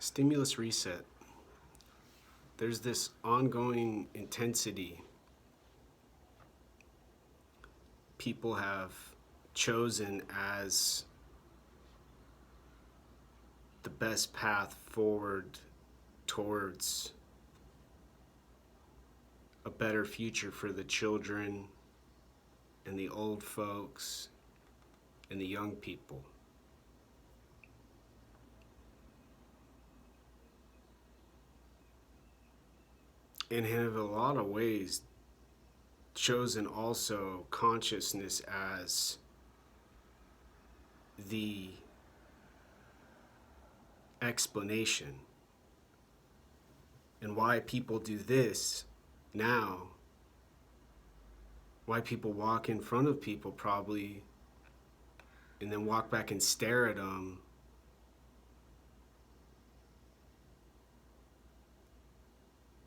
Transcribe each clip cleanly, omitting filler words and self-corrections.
Stimulus reset. There's this ongoing intensity people have chosen as the best path forward towards a better future for the children and the old folks and the young people. And have in a lot of ways chosen also consciousness as the explanation. And why people do this now, why people walk in front of people probably and then walk back and stare at them,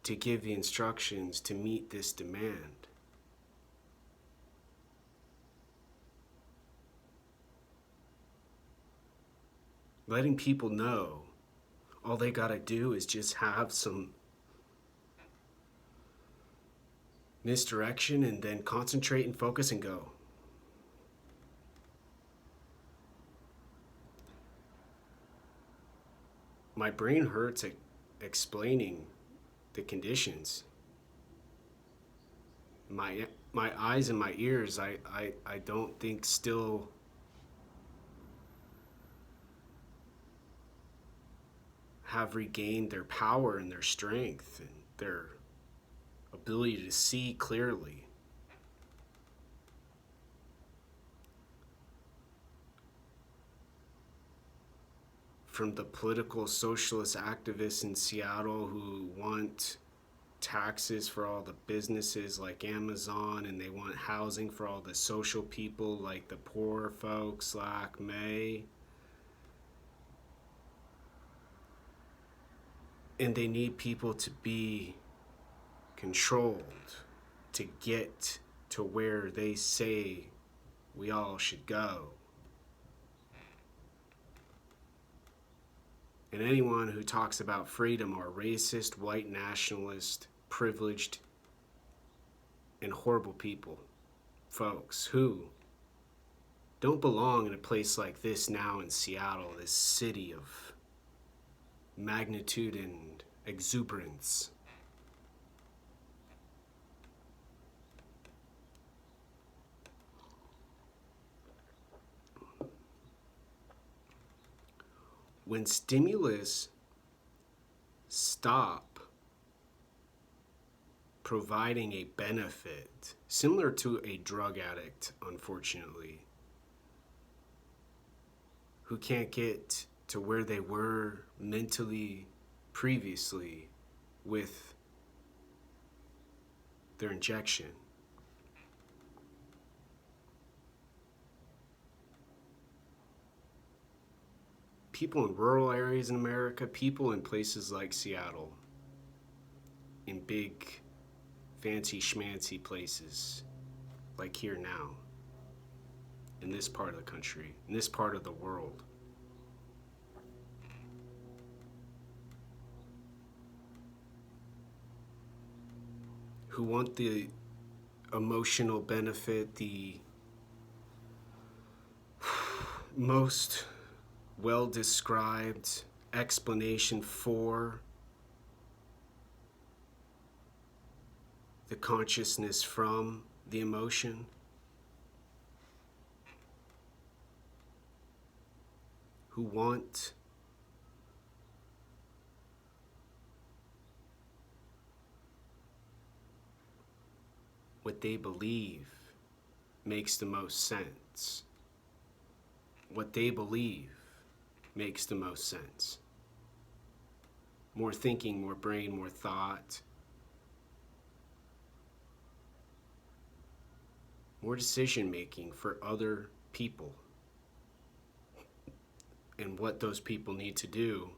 to give the instructions to meet this demand. Letting people know all they gotta do is just have some misdirection and then concentrate and focus and go. My brain hurts at explaining the conditions. My eyes and my ears, I don't think still have regained their power and their strength and their ability to see clearly. From the political socialist activists in Seattle who want taxes for all the businesses like Amazon, and they want housing for all the social people like the poor folks like me. And they need people to be controlled to get to where they say we all should go. And anyone who talks about freedom are racist, white nationalist, privileged, and horrible people, folks who don't belong in a place like this now in Seattle, this city of magnitude and exuberance. When stimulus stop providing a benefit, similar to a drug addict, unfortunately, who can't get to where they were mentally previously with their injection. People in rural areas in America, people in places like Seattle, in big, fancy schmancy places like here now, in this part of the country, in this part of the world, who want the emotional benefit, the most well-described explanation for the consciousness from the emotion, who want what they believe makes the most sense. What they believe makes the most sense. More thinking, more brain, more thought. More decision making for other people. And what those people need to do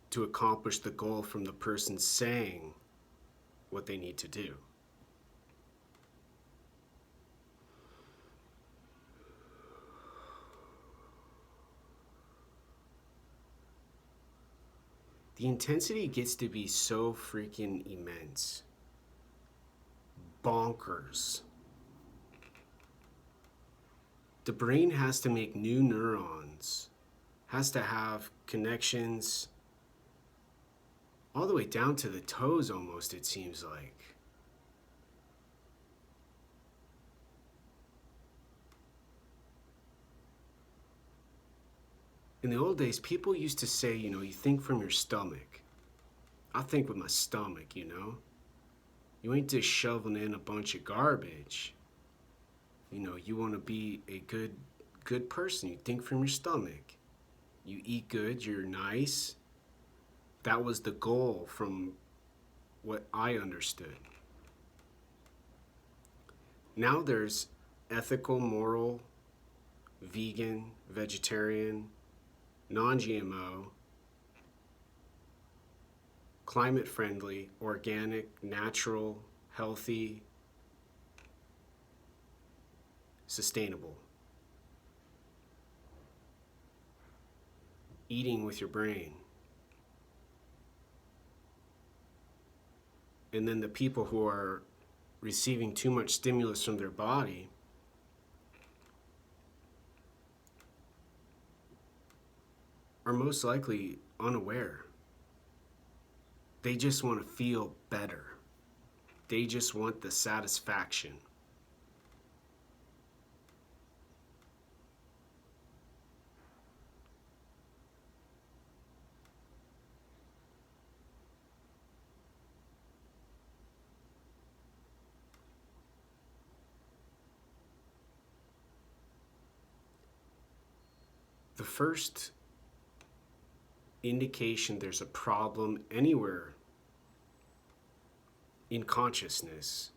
to accomplish the goal from the person saying what they need to do. the intensity gets to be so freaking immense. Bonkers. The brain has to make new neurons, has to have connections all the way down to the toes almost, it seems like. In the old days, people used to say, you think from your stomach. I think with my stomach, You ain't just shoveling in a bunch of garbage. You want to be a good person. You think from your stomach. You eat good, you're nice. That was the goal from what I understood. Now there's ethical, moral, vegan, vegetarian, non-GMO, climate friendly, organic, natural, healthy, sustainable. Eating with your brain. And then the people who are receiving too much stimulus from their body are most likely unaware. They just want to feel better. They just want the satisfaction. The first indication there's a problem anywhere in consciousness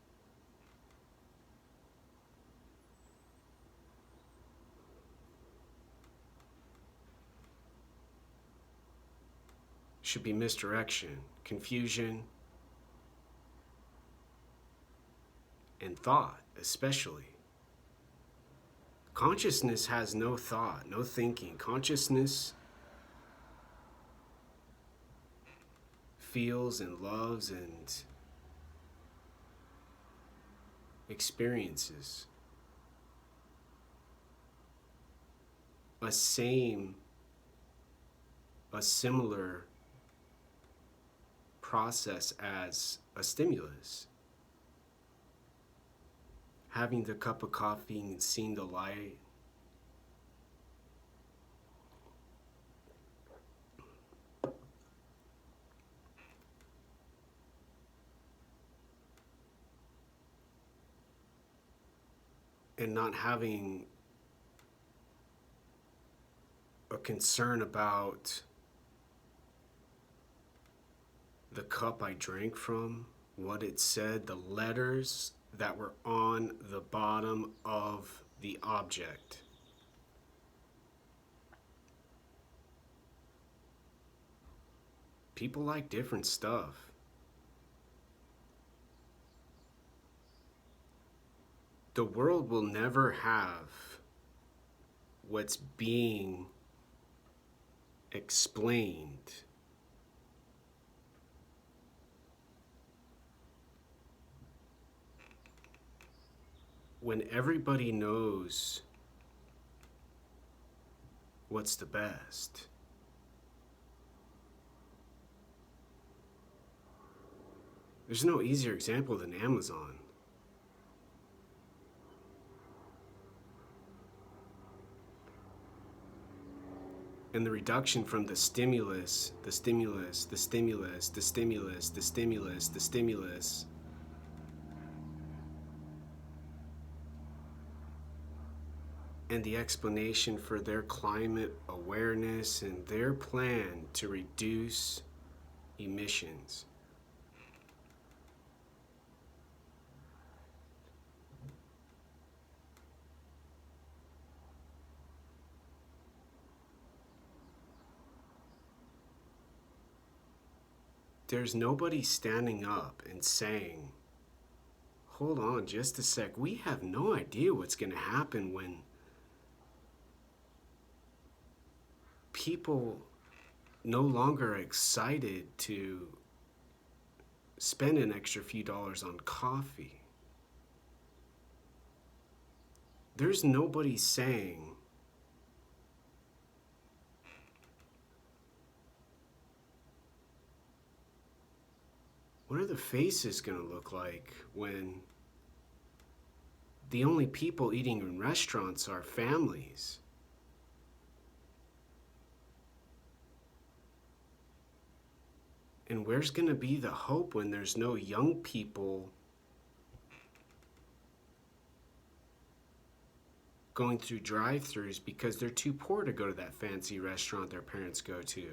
should be misdirection, confusion, and thought, especially. Consciousness has no thought, no thinking. Consciousness feels and loves and experiences a similar process as a stimulus. Having the cup of coffee and seeing the light. And not having a concern about the cup I drank from, what it said, the letters that were on the bottom of the object. People like different stuff. The world will never have what's being explained when everybody knows what's the best. There's no easier example than Amazon. And the reduction from the stimulus, the stimulus, the stimulus, the stimulus, the stimulus, the stimulus, and the explanation for their climate awareness and their plan to reduce emissions. There's nobody standing up and saying, hold on just a sec, we have no idea what's going to happen when people no longer excited to spend an extra few dollars on coffee. There's nobody saying, what are the faces going to look like when the only people eating in restaurants are families? And where's going to be the hope when there's no young people going through drive-thrus because they're too poor to go to that fancy restaurant their parents go to?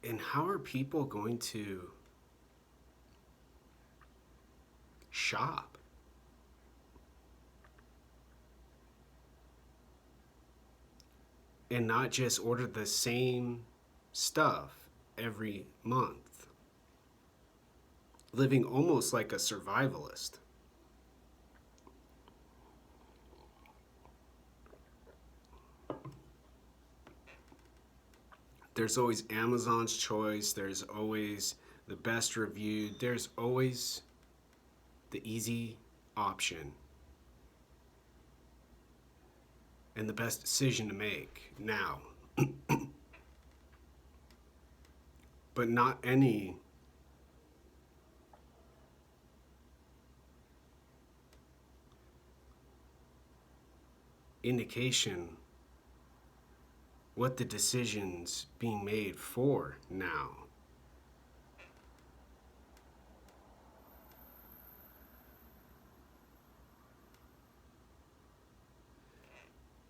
And how are people going to shop? And not just order the same stuff every month, living almost like a survivalist. There's always Amazon's Choice, there's always the best reviewed, there's always the easy option and the best decision to make now. But not any indication what the decision's being made for now.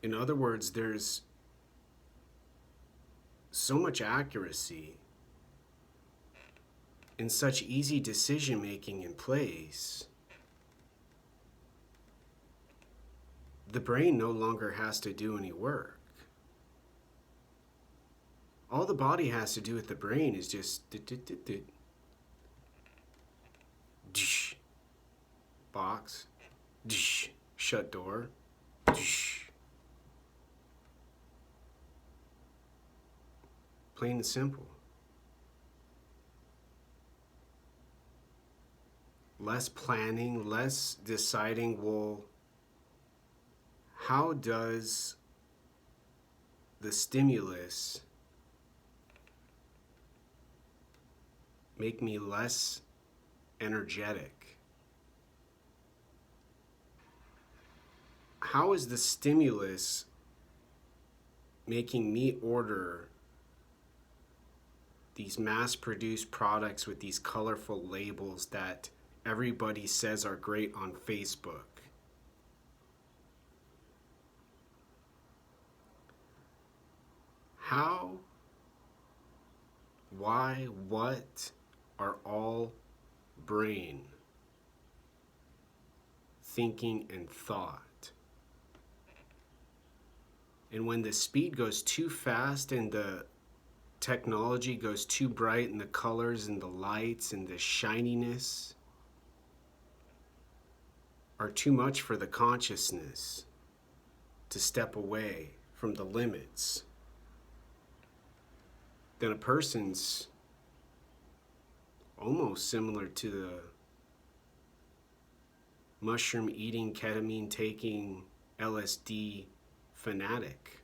In other words, there's so much accuracy and such easy decision making in place. The brain no longer has to do any work. All the body has to do with the brain is just box, shut door, plain and simple. Less planning, less deciding, well, how does the stimulus make me less energetic? How is the stimulus making me order these mass-produced products with these colorful labels that everybody says are great on Facebook? How, why, what are all brain, thinking, and thought? And when the speed goes too fast and the technology goes too bright and the colors and the lights and the shininess are too much for the consciousness to step away from the limits, then a person's almost similar to the mushroom eating, ketamine taking, LSD fanatic.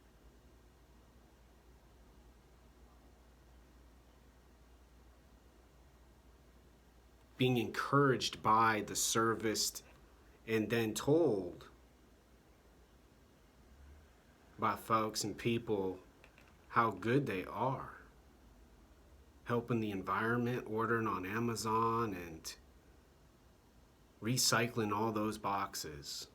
Being encouraged by the serviced and then told by folks and people how good they are. Helping the environment, ordering on Amazon, and recycling all those boxes.